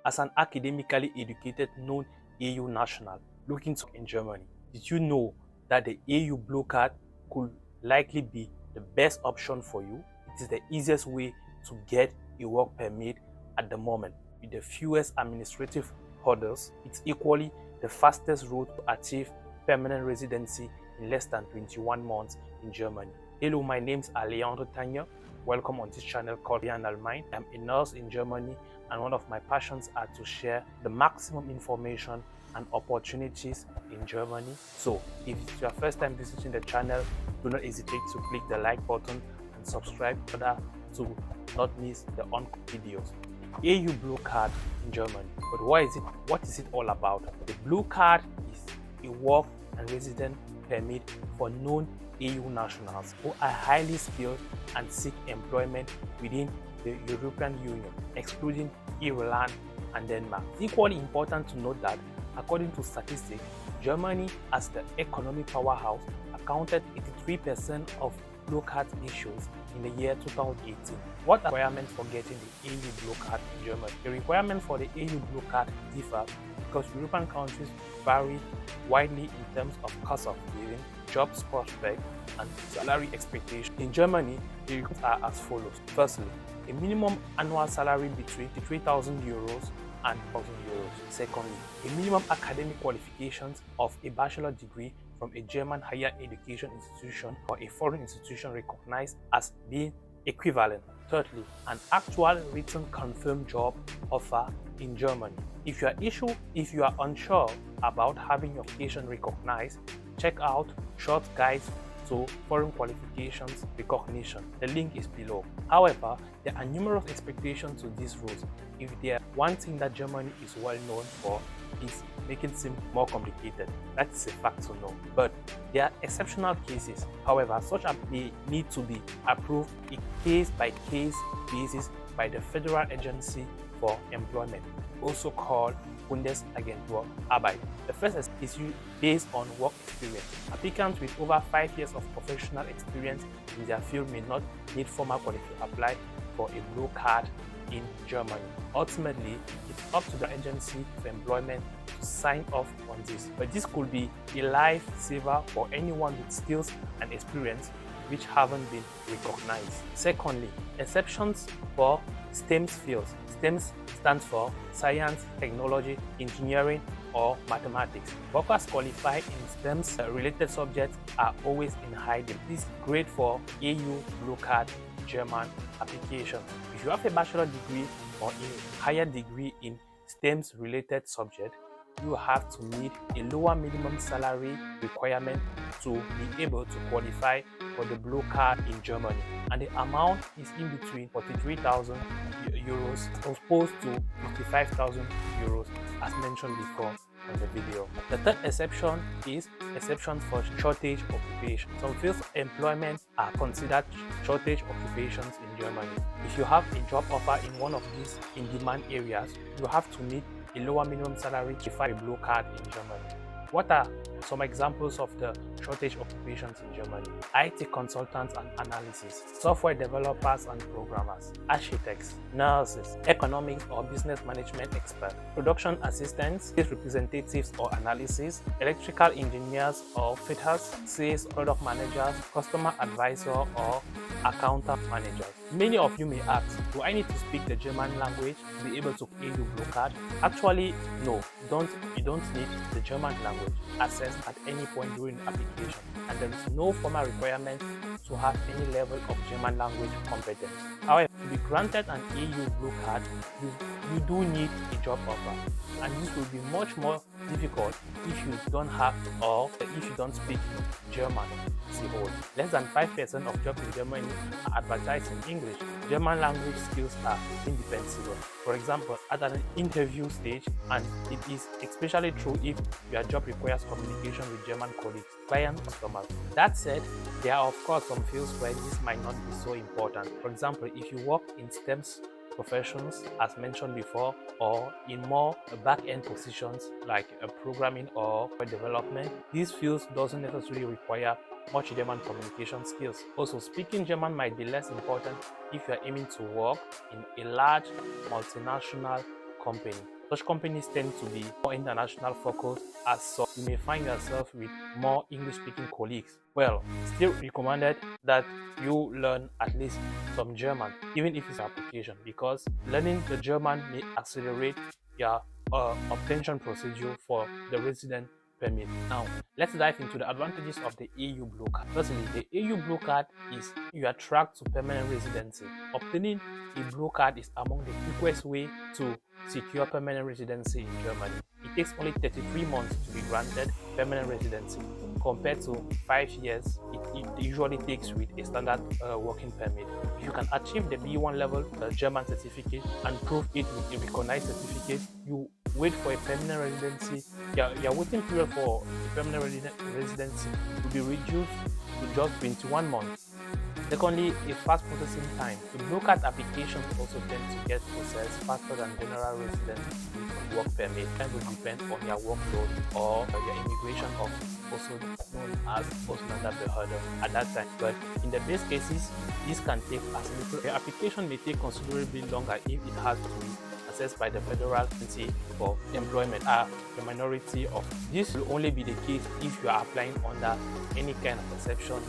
As an academically educated non-EU national looking to in Germany, did you know that the EU Blue Card could likely be the best option for you? It is the easiest way to get a work permit at the moment. With the fewest administrative hurdles, it's equally the fastest route to achieve permanent residency in less than 21 months in Germany. Hello, my name is Allemagne. Welcome on this channel called Allemagne. I'm a nurse in Germany, and one of my passions are to share the maximum information and opportunities in Germany. So if it's your first time visiting the channel, do not hesitate to click the like button and subscribe in order to not miss the on-coming videos. EU Blue Card in Germany. But what is it all about? The Blue Card is a work and resident permit for non-EU nationals who are highly skilled and seek employment within the European Union, excluding Ireland and Denmark. It's equally important to note that, according to statistics, Germany, as the economic powerhouse, accounted 83% of blue card issues in the year 2018. What are the requirements for getting the EU Blue Card in Germany? The requirements for the EU Blue Card differ because European countries vary widely in terms of cost of living, jobs prospects, and salary expectations. In Germany, the requirements are as follows. Firstly, a minimum annual salary between 3,000 euros and 1,000 euros. Secondly, a minimum academic qualifications of a bachelor degree from a German higher education institution or a foreign institution recognized as being equivalent. Thirdly, an actual written confirmed job offer in Germany. If you are unsure about having your education recognized, check out short guides to foreign qualifications recognition. The link is below. However, there are numerous expectations to these rules. If there one thing that Germany is well known for is making it seem more complicated. That is a fact to know. But there are exceptional cases. However, such they need to be approved a case-by-case basis by the Federal Agency for Employment, also called Bundesagentur Arbeit. The first is based on work experience. Applicants with over 5 years of professional experience in their field may not need formal qualification to apply for a blue card in Germany. Ultimately, it's up to the agency of employment to sign off on this. But this could be a lifesaver for anyone with skills and experience which haven't been recognized. Secondly, exceptions for STEM fields. STEM stands for science, technology, engineering, or mathematics. Workers qualified in STEM related subjects are always in high demand. This is great for EU Blue Card German application. If you have a bachelor degree or a higher degree in STEM related subject, you have to meet a lower minimum salary requirement to be able to qualify for the blue card in Germany, and the amount is in between 43,000 euros opposed to 55,000 euros as mentioned before on the video. The third exception is exceptions for shortage occupation. Some fields of employment are considered shortage occupations in Germany. If you have a job offer in one of these in-demand areas, you have to meet a lower minimum salary to find a blue card in Germany. What are some examples of the shortage occupations in Germany? IT consultants and analysis, software developers and programmers, architects, nurses, economics or business management experts, production assistants, sales representatives or analysis, electrical engineers or fitters, sales product managers, customer advisor or accountant managers. Many of you may ask, do I need to speak the German language to be able to EU Blue Card? Actually, no, you don't need the German language access at any point during the application, and there is no formal requirement to have any level of German language competence. However, to be granted an EU Blue Card, you do need a job offer, and this will be much more difficult if you don't have or if you don't speak German as a whole. Less than 5% of jobs in Germany are advertised in English. German language skills are indispensable. For example, at an interview stage, and it is especially true if your job requires communication with German colleagues, clients, customers. That said, there are of course some fields where this might not be so important. For example, if you work in STEM professions, as mentioned before, or in more back-end positions like programming or development, these fields doesn't necessarily require much German communication skills. Also, speaking German might be less important if you are aiming to work in a large multinational company. Such companies tend to be more international focused, as so you may find yourself with more English-speaking colleagues. Well, still recommended that you learn at least some German, even if it's an application, because learning the German may accelerate your obtention procedure for the resident permit. Now, let's dive into the advantages of the EU Blue Card. Firstly, the EU Blue Card is you are tracked to permanent residency. Obtaining a Blue Card is among the quickest way to secure permanent residency in Germany. It takes only 33 months to be granted permanent residency compared to 5 years it usually takes with a standard working permit. If you can achieve the B1 level German certificate and prove it with a recognized certificate, you wait for a permanent residency. Your waiting period for a permanent residency will be reduced to just 21 months. Secondly, a fast processing time. The Blue Card applications also tend to get processed faster than general resident work permit. Time will depend on your workload or your immigration office, also known as Ausländerbehörde at that time. But in the best cases, this can take as little. The application may take considerably longer if it has to be assessed by the Federal Agency for Employment. The minority of this will only be the case if you are applying under any kind of exceptional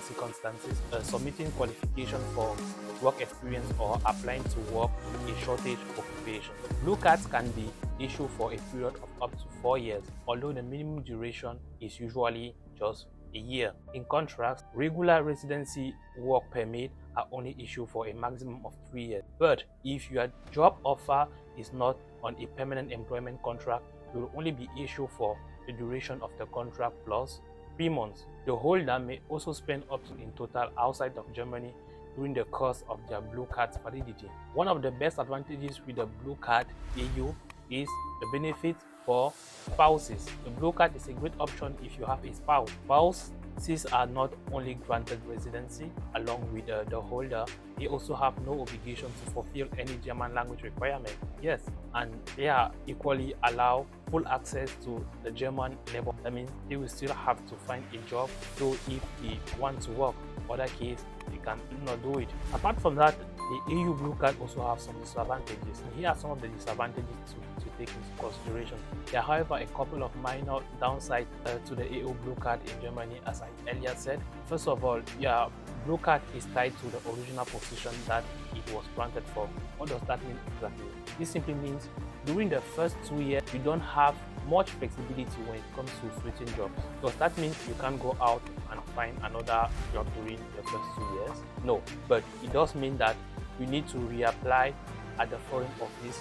circumstances, submitting qualification for work experience, or applying to work in a shortage occupation. Blue cards can be issued for a period of up to 4 years, although the minimum duration is usually just a year. In contrast, regular residency work permit are only issued for a maximum of 3 years. But if your job offer is not on a permanent employment contract, it will only be issued for the duration of the contract plus 3 months. The holder may also spend up to in total outside of Germany during the course of their Blue Card's validity. One of the best advantages with the Blue Card EU is the benefit for spouses. The Blue Card is a great option if you have a spouse. Spouses are not only granted residency along with the holder, they also have no obligation to fulfill any German language requirement. Yes, and they are equally allow full access to the German labor. That means they will still have to find a job, though if they want to work. Other case, they can not do it. Apart from that, the EU Blue Card also have some disadvantages. And here are some of the disadvantages to take into consideration. There are, however, a couple of minor downsides to the EU Blue Card in Germany, as I earlier said. First of all, your Blue Card is tied to the original position that it was granted for. What does that mean exactly? This simply means during the first 2 years, you don't have much flexibility when it comes to switching jobs. Does that mean you can't go out and find another job during the first 2 years? No, but it does mean that you need to reapply at the foreign office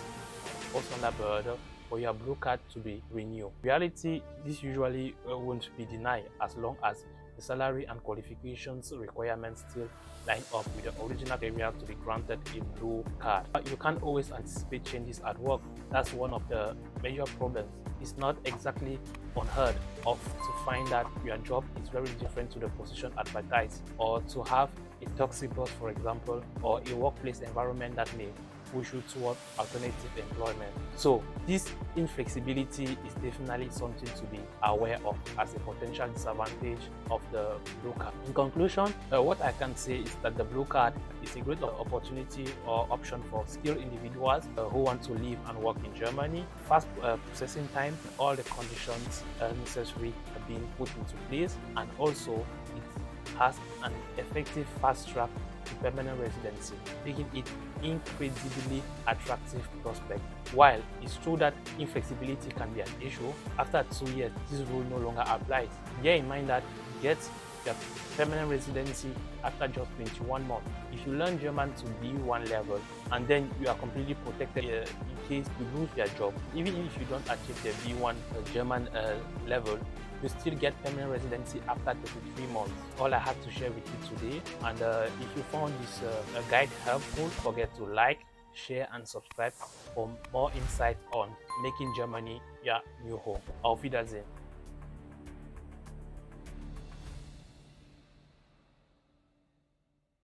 Ausländerbehörde for your Blue Card to be renewed. In reality, this usually won't be denied as long as the salary and qualifications requirements still line up with the original criteria to be granted a Blue Card. But you can't always anticipate changes at work. That's one of the major problems. It's not exactly unheard of to find that your job is very different to the position advertised, or to have a toxic boss, for example, or a workplace environment that may push you toward alternative employment. So this inflexibility is definitely something to be aware of as a potential disadvantage of the Blue Card. In conclusion, what I can say is that the Blue Card is a great opportunity or option for skilled individuals who want to live and work in Germany. Fast processing time, all the conditions necessary have been put into place, and also it has an effective fast track to permanent residency, making it incredibly attractive prospect. While it's true that inflexibility can be an issue, after 2 years, this rule no longer applies. Bear in mind that you get your permanent residency after just 21 months. If you learn German to B1 level, and then you are completely protected in case you lose your job, even if you don't achieve the B1 German level, you still get permanent residency after 33 months. All I had to share with you today. And if you found this guide helpful, don't forget to like, share and subscribe for more insights on making Germany your new home. Auf Wiedersehen.